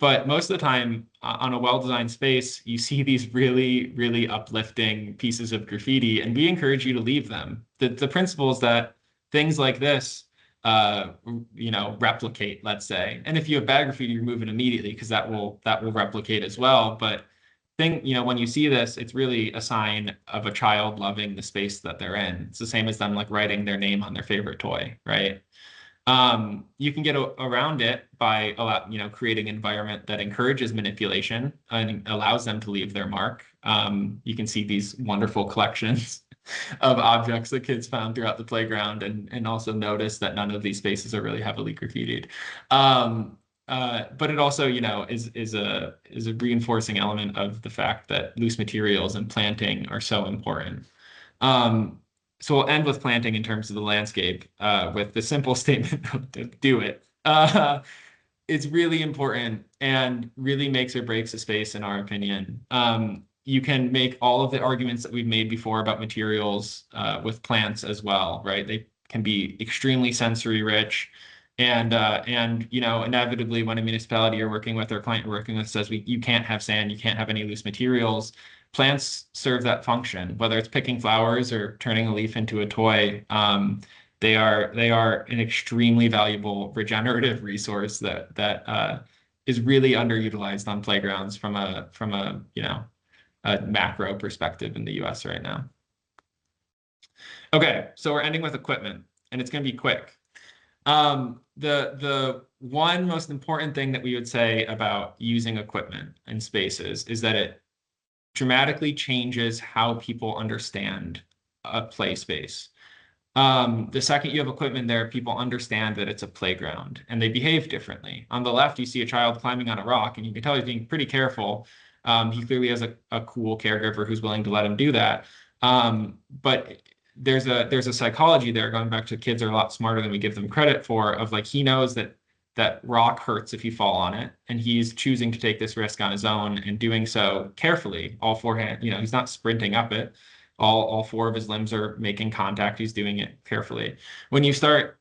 But most of the time on a well-designed space, you see these really, really uplifting pieces of graffiti, and we encourage you to leave them. The principle is that things like this, replicate, let's say. And if you have bad graffiti, you remove it immediately because that will replicate as well. But when you see this, it's really a sign of a child loving the space that they're in. It's the same as them like writing their name on their favorite toy, right? You can get around it by creating an environment that encourages manipulation and allows them to leave their mark. You can see these wonderful collections of objects that kids found throughout the playground, and also notice that none of these spaces are really heavily graffitied. But it also, is a reinforcing element of the fact that loose materials and planting are so important. So we'll end with planting in terms of the landscape, with the simple statement of do it. It's really important and really makes or breaks a space, in our opinion. You can make all of the arguments that we've made before about materials with plants as well, right? They can be extremely sensory rich. And inevitably, when a municipality you're working with or a client you're working with says you can't have sand, you can't have any loose materials, plants serve that function, whether it's picking flowers or turning a leaf into a toy. They are an extremely valuable regenerative resource that is really underutilized on playgrounds from a macro perspective in the US right now. Okay, so we're ending with equipment, and it's going to be quick. The one most important thing that we would say about using equipment in spaces is that it dramatically changes how people understand a play space. The second you have equipment there, people understand that it's a playground and they behave differently. On the left, you see a child climbing on a rock, and you can tell he's being pretty careful. He clearly has a cool caregiver who's willing to let him do that. But there's a psychology there, going back to kids are a lot smarter than we give them credit for, of like, he knows that rock hurts if you fall on it, and he's choosing to take this risk on his own and doing so carefully. All four hands, he's not sprinting up it. All four of his limbs are making contact. He's doing it carefully. When you start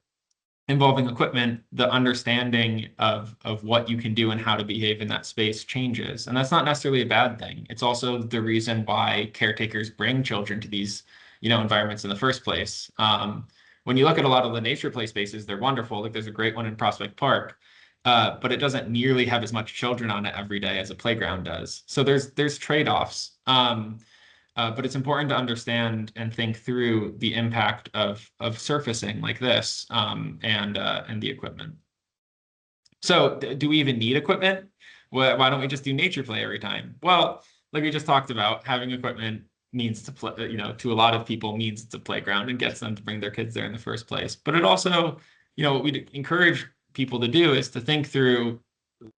involving equipment, the understanding of what you can do and how to behave in that space changes. And that's not necessarily a bad thing. It's also the reason why caretakers bring children to these, environments in the first place. When you look at a lot of the nature play spaces, they're wonderful. Like there's a great one in Prospect Park, but it doesn't nearly have as much children on it every day as a playground does. So there's trade-offs. But it's important to understand and think through the impact of surfacing like this, and the equipment. So do we even need equipment? Why don't we just do nature play every time? Well, like we just talked about, having equipment means to play, to a lot of people means it's a playground and gets them to bring their kids there in the first place. But it also, what we encourage people to do is to think through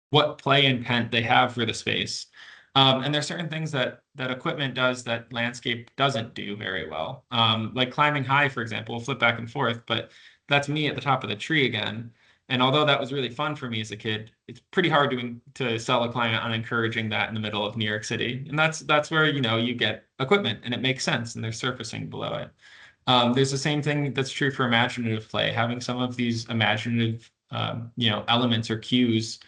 what play intent they have for the space. And there's certain things that equipment does that landscape doesn't do very well. Like climbing high, for example, we'll flip back and forth, but that's me at the top of the tree again. And although that was really fun for me as a kid, it's pretty hard to sell a client on encouraging that in the middle of New York City. And that's where, you get equipment and it makes sense and there's surfacing below it. There's the same thing that's true for imaginative play. Having some of these imaginative, elements or cues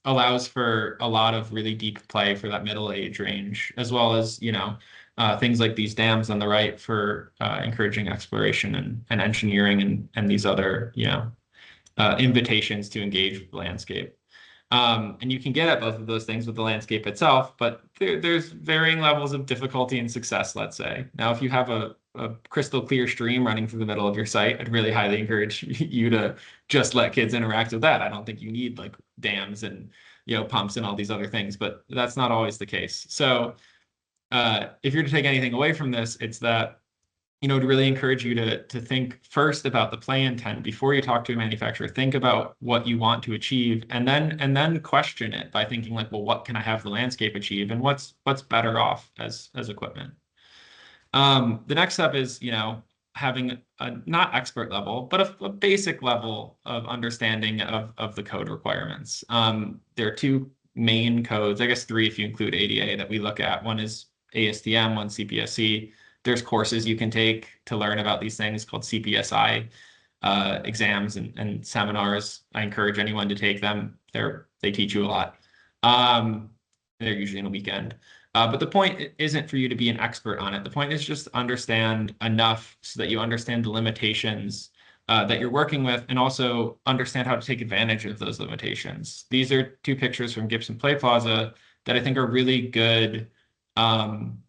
allows for a lot of really deep play for that middle age range, as well as, things like these dams on the right for encouraging exploration and engineering and these other, invitations to engage with the landscape. And you can get at both of those things with the landscape itself, but there's varying levels of difficulty and success, let's say. Now, if you have a crystal clear stream running through the middle of your site, I'd really highly encourage you to just let kids interact with that. I don't think you need like dams and pumps and all these other things, but that's not always the case. So if you're to take anything away from this, it's that to really encourage you to think first about the play intent before you talk to a manufacturer. Think about what you want to achieve, and then question it by thinking like, well, what can I have the landscape achieve, and what's better off as equipment. The next step is having a not expert level, but a basic level of understanding of the code requirements. There are two main codes, I guess three if you include ADA, that we look at. One is ASTM, one CPSC. There's courses you can take to learn about these things called CPSI exams and seminars. I encourage anyone to take them. They teach you a lot. They're usually in a weekend. But the point isn't for you to be an expert on it. The point is just to understand enough so that you understand the limitations that you're working with, and also understand how to take advantage of those limitations. These are two pictures from Gibson Play Plaza that I think are really good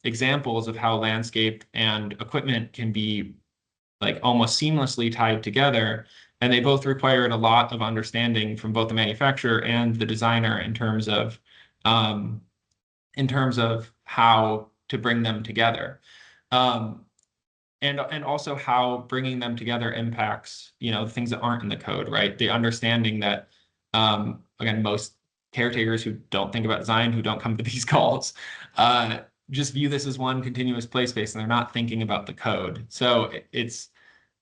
examples of how landscape and equipment can be like almost seamlessly tied together. And they both required a lot of understanding from both the manufacturer and the designer in terms of how to bring them together. And also how bringing them together impacts, things that aren't in the code, right? The understanding that, again, most caretakers who don't think about design, who don't come to these calls, just view this as one continuous play space, and they're not thinking about the code. So it's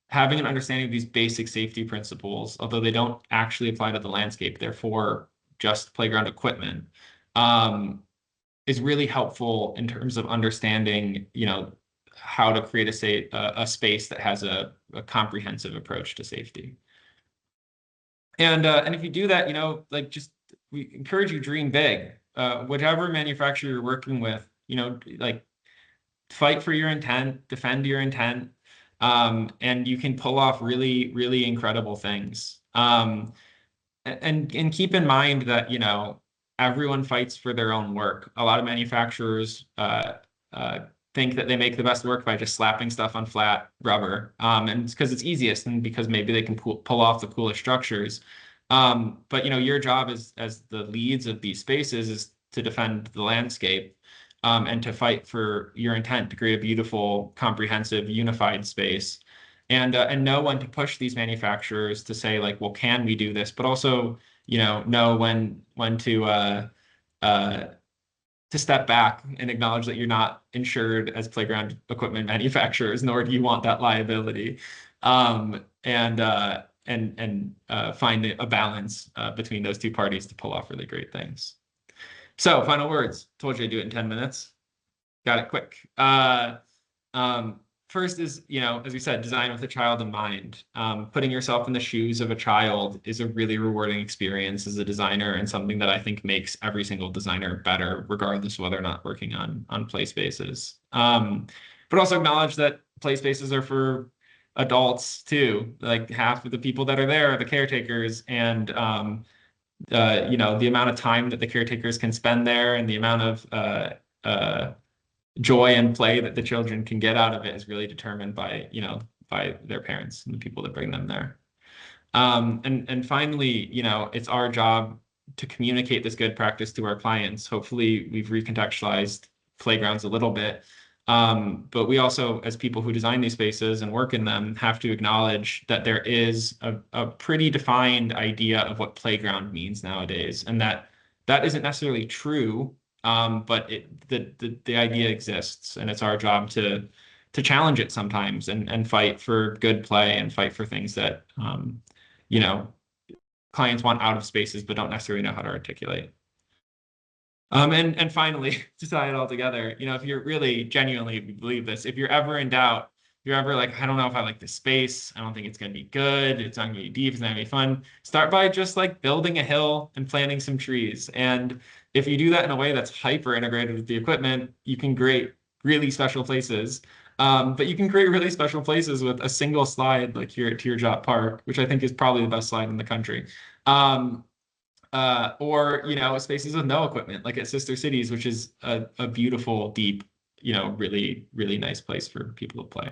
having an understanding of these basic safety principles, although they don't actually apply to the landscape, therefore just playground equipment, is really helpful in terms of understanding, how to create a space that has a comprehensive approach to safety. And if you do that, we encourage you dream big. Whatever manufacturer you're working with, fight for your intent, defend your intent, and you can pull off really, really incredible things. And keep in mind that, everyone fights for their own work. A lot of manufacturers think that they make the best work by just slapping stuff on flat rubber. And it's because it's easiest and because maybe they can pull off the coolest structures. But your job as the leads of these spaces is to defend the landscape, and to fight for your intent to create a beautiful, comprehensive, unified space, and know when to push these manufacturers to say like, well, can we do this? But also, know when to step back and acknowledge that you're not insured as playground equipment manufacturers, nor do you want that liability, and find a balance between those two parties to pull off really great things. So final words. Told you I'd do it in 10 minutes. Got it quick. First is, as we said, design with a child in mind. Putting yourself in the shoes of a child is a really rewarding experience as a designer, and something that I think makes every single designer better, regardless of whether or not working on play spaces. But also acknowledge that play spaces are for adults too. Like half of the people that are there are the caretakers, and the amount of time that the caretakers can spend there and the amount of joy and play that the children can get out of it is really determined by their parents and the people that bring them there. And finally, it's our job to communicate this good practice to our clients. Hopefully we've recontextualized playgrounds a little bit, But we also, as people who design these spaces and work in them, have to acknowledge that there is a pretty defined idea of what playground means nowadays, and that isn't necessarily true, but the idea exists, and it's our job to challenge it sometimes and fight for good play and fight for things that you know, clients want out of spaces but don't necessarily know how to articulate. And finally, to tie it all together, if you're really genuinely believe this, if you're ever in doubt, you're ever like, I don't know if I like this space, I don't think it's going to be good, it's not going to be deep, it's not going to be fun, start by just like building a hill and planting some trees. And if you do that in a way that's hyper integrated with the equipment, you can create really special places. But you can create really special places with a single slide like here at Teardrop Park, which I think is probably the best slide in the country. Or spaces with no equipment like at Sister Cities, which is a beautiful, deep, really, really nice place for people to play.